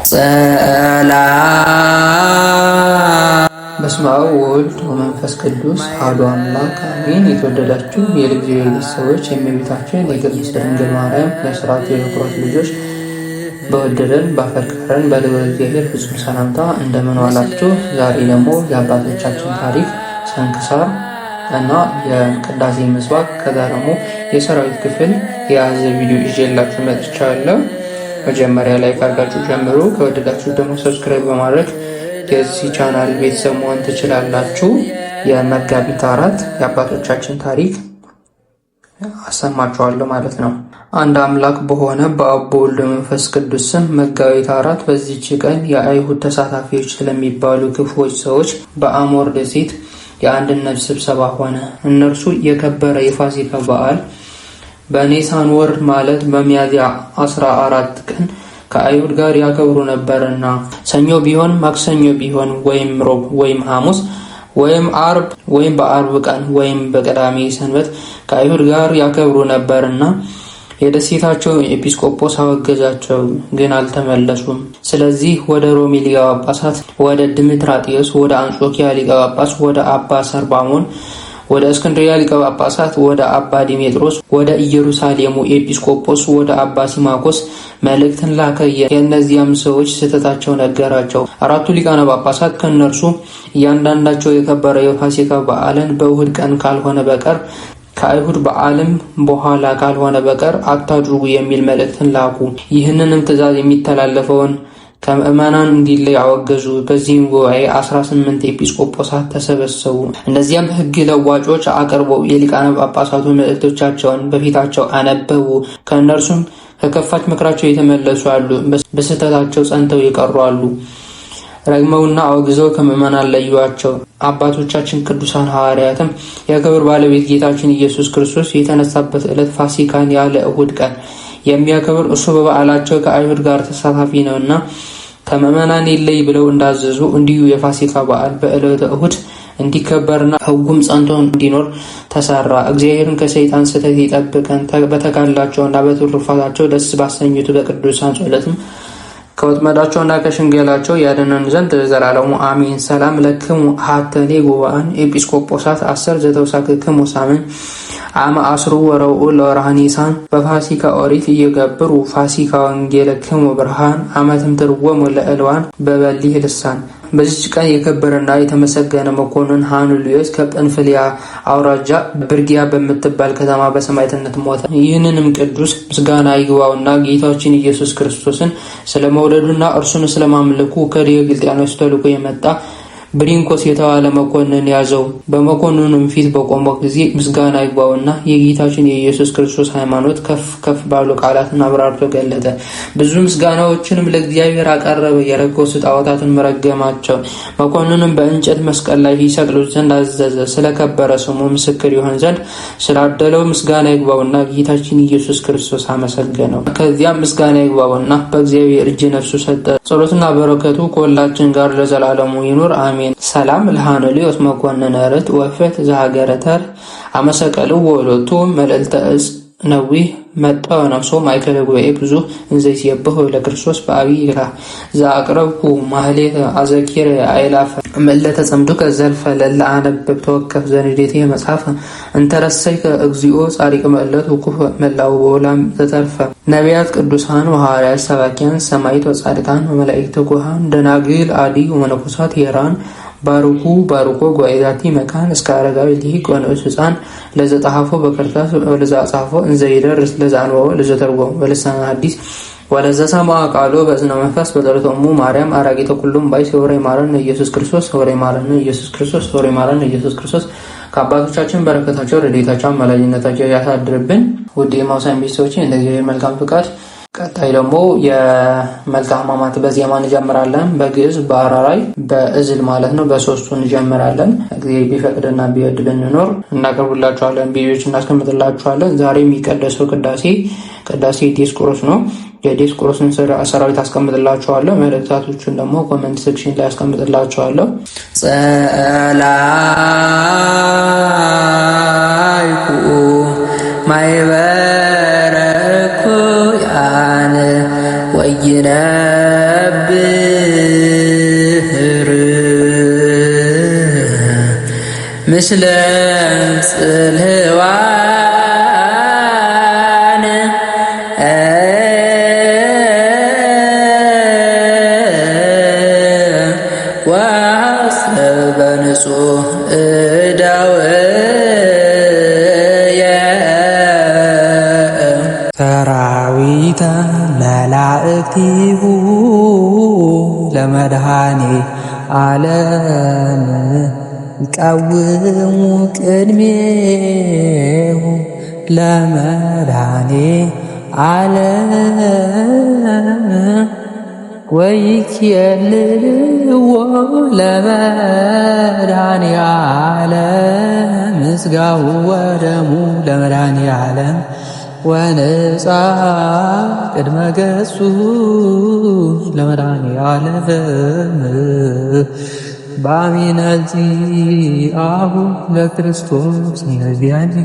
ሰላም በስመ አብ ወወልድ ወመንፈስ ቅዱስ አሐዱ አምላክ አሜን። የተወደዳችሁ የእግዚአብሔር ቤተሰቦች የእመቤታችን የቅድስት ድንግል ማርያም የሥርዓቱ የበኩራት ልጆች በወደደን ባፈቀረን በልዑል እግዚአብሔር ፍጹም ሰላምታ እንደምን ዋላችሁ? ዛሬ ደግሞ የአባቶቻችን ታሪክ ስንክሳር እና የቅዳሴ ምስባክ ከዛ ደግሞ የሰራዊት ክፍል የያዘ ቪዲዮ ይዤላችሁ መጥቻለሁ። መጀመሪያ ላይ ካርጋችሁ ጀምሮ ከወደዳችሁ ደግሞ ሰብስክራይብ በማድረግ የዚህ ቻናል ቤተሰብ መሆን ትችላላችሁ። የመጋቢት 4 የአባቶቻችን ታሪክ አሰማችኋለሁ ማለት ነው። አንድ አምላክ በሆነ በአብ በወልድ በመንፈስ ቅዱስ ስም መጋቢት 4 በዚህች ቀን የአይሁድ ተሳታፊዎች ስለሚባሉ ክፉዎች ሰዎች በአሞር ደሴት የአንድነት ስብሰባ ሆነ። እነርሱ የከበረ የፋሲካ በዓል በኒሳን ወር ማለት በሚያዝያ 14 ቀን ከአይሁድ ጋር ያከብሩ ነበርና ሰኞ ቢሆን ማክሰኞ ቢሆን ወይም ሮብ ወይም ሐሙስ ወይም አርብ ወይም በአርብ ቀን ወይም በቀዳሚ ሰንበት ከአይሁድ ጋር ያከብሩ ነበርና የደሴታቸው ኤጲስቆጶስ አወገዛቸው፣ ግን አልተመለሱም። ስለዚህ ወደ ሮሚ ሊቀ ጳጳሳት ወደ ድምጥራጥዮስ፣ ወደ አንጾኪያ ሊቀ ጳጳስ ወደ አባ ሰርባሞን፣ ወደ እስክንድርያ ሊቀ ጳጳሳት ወደ አባ ዲሜጥሮስ፣ ወደ ኢየሩሳሌሙ ኤጲስቆጶስ ወደ አባ ሲማኮስ መልእክትን ላከ። የእነዚያም ሰዎች ስህተታቸው ነገራቸው። አራቱ ሊቃነ ጳጳሳት ከእነርሱ እያንዳንዳቸው የከበረ የፋሲካ በዓልን በእሁድ ቀን ካልሆነ በቀር ከአይሁድ በዓልም በኋላ ካልሆነ በቀር አታድርጉ የሚል መልእክትን ላኩ። ይህንንም ትእዛዝ የሚተላለፈውን ከምዕመናን እንዲለይ አወገዙ። በዚህም ጉባኤ 18 ኤጲስቆጶሳት ተሰበሰቡ። እነዚያም ሕግ ለዋጮች አቅርበው የሊቃነ ጳጳሳቱ መልእክቶቻቸውን በፊታቸው አነበቡ። ከእነርሱም ከከፋች ምክራቸው የተመለሱ አሉ፣ በስህተታቸው ጸንተው የቀሩ አሉ። ረግመውና አወግዘው ከምዕመናን ለዩአቸው። አባቶቻችን ቅዱሳን ሐዋርያትም የክብር ባለቤት ጌታችን ኢየሱስ ክርስቶስ የተነሳበት ዕለት ፋሲካን ያለ እሁድ ቀን የሚያከብር እርሱ በበዓላቸው ከአይሁድ ጋር ተሳታፊ ነውና ከምዕመናን ይለይ ብለው እንዳዘዙ እንዲሁ የፋሲካ በዓል በዕለተ እሁድ እንዲከበርና ሕጉም ጸንቶ እንዲኖር ተሰራ። እግዚአብሔርን ከሰይጣን ስህተት ይጠብቀን። በተጋድሏቸውና በትሩፋታቸው ደስ ባሰኙት በቅዱሳን ጸሎትም ከወጥመዳቸውና ከሽንገላቸው ያድነን ዘንድ ለዘላለሙ አሜን። ሰላም ለክሙ ሀተኔ ጉባኤን ኤጲስቆጶሳት 10 ዘተውሳክክሙ ሳምን አመ አስሩ ወረብዑ ለወርኃ ኒሳን በፋሲካ ኦሪት እየገብሩ ፋሲካ ወንጌለክሙ ብርሃን አመ ትምትርወሙ ለእልዋን በበሊህ ልሳን። በዚች ቀን የከበረና የተመሰገነ መኮንን ሃኑልዮስ ከጵንፍልያ አውራጃ ብርጊያ በምትባል ከተማ በሰማዕትነት ሞተ። ይህንንም ቅዱስ ምስጋና ይግባውና ጌታችን ኢየሱስ ክርስቶስን ስለመውደዱና እርሱን ስለማምለኩ ከዲዮቅልጥያኖስ ተልኮ የመጣ ብሪንኮስ የተባለ መኮንን ያዘው። በመኮንኑም ፊት በቆመ ጊዜ ምስጋና ይግባውና የጌታችን የኢየሱስ ክርስቶስ ሃይማኖት ከፍ ከፍ ባሉ ቃላትን አብራርቶ ገለጠ። ብዙ ምስጋናዎችንም ለእግዚአብሔር አቀረበ። የረከሱ ጣዖታትን መረገማቸው። መኮንኑም በእንጨት መስቀል ላይ ይሰቅሉት ዘንድ አዘዘ። ስለከበረ ስሙ ምስክር ይሆን ዘንድ ስላደለው ምስጋና ይግባውና ጌታችን ኢየሱስ ክርስቶስ አመሰገነው። ከዚያም ምስጋና ይግባውና በእግዚአብሔር እጅ ነፍሱ ሰጠ። ጸሎትና በረከቱ ከሁላችን ጋር ለዘላለሙ ይኑር አሜን። ሰላም ለሃኑልዮስ መኮንን ርት ወፍት ዘሀገረ ተር አመሰቀልው ወሎቱ መልዕልተ ዕፅ ነዊህ መጣው ነፍሶ ማእከለ ጉባኤ ብዙ እንዘይሲየብህ ለክርስቶስ በአብይ ይራ ዘአቅረብኩ ማህሌት አዘኪር አይላፈ መለተ ጸምዱከ ዘልፈ ለላ አነበብ ተወከፍ ዘንዴቴ መጽሐፍ እንተረሰይከ እግዚኦ ጻድቅ መለት ወኩፍ መላው በውላም ተተርፈ ነቢያት ቅዱሳን ወሐዋርያት ሰባኪያን ሰማዕታት ወጻድቃን ወመላእክት ጉሃን ደናግል አዲ ወመነኮሳት የራን ባሩኩ ባሩኮ ጓይዛቲ መካን እስከ አረጋዊ ሊቅ ወንዑስ ሕፃን ለዘጠሐፎ በከርታስ ወለዘአጻፎ እንዘይደርስ ለዘአንበቦ ለዘተርጎሙ በልሳነ ሐዲስ ወለዘሰማ ቃሎ በእዝነ መንፈስ በጸሎቶሙ ማርያም አራጊተ ኩሉም ባይ ሰውረ ይማረን ኢየሱስ ክርስቶስ ሰውረ ይማረን ኢየሱስ ክርስቶስ ሰውረ ይማረን ኢየሱስ ክርስቶስ። ከአባቶቻችን በረከታቸው ረድኤታቸው አማላጅነታቸው ያሳድርብን። ውድ የማውሳን ቤተሰቦች እንደዚህ መልካም ፍቃድ ቀጣይ ደግሞ የመልክአ ሕማማት በዜማ እንጀምራለን። በግዕዝ በአራራይ በእዝል ማለት ነው። በሶስቱ እንጀምራለን። እግዚአብሔር ቢፈቅድና ቢወድ ብንኖር እናቀርብላችኋለን። ቪዲዮዎች እናስቀምጥላችኋለን። ዛሬ የሚቀደሰው ቅዳሴ ዲስቆሮስ ነው። የዲስቆሮስን ሰራዊት አስቀምጥላችኋለሁ። መልእክታቶቹን ደግሞ ኮሜንት ሴክሽን ላይ አስቀምጥላችኋለሁ። ጸላይኩ ማይበረኩ ወይነብር ምስለ ጽልዋን ወሐሰበ ንጹሕ እደውየ ሰራዊተ መላእክቲሁ ለመድኃኔ ዓለም ይቃወሙ ቅድሜሁ ለመድኃኔ ዓለም ወይኬልልዎ ለመድኃኔ ዓለም ምስጋሁ ወደሙ ለመድኃኔ ዓለም ወንጻ ቅድመ ገጹ ለመድኃኔ ዓለም በአሚነ ዚአሁ ለክርስቶስ ነቢያኒ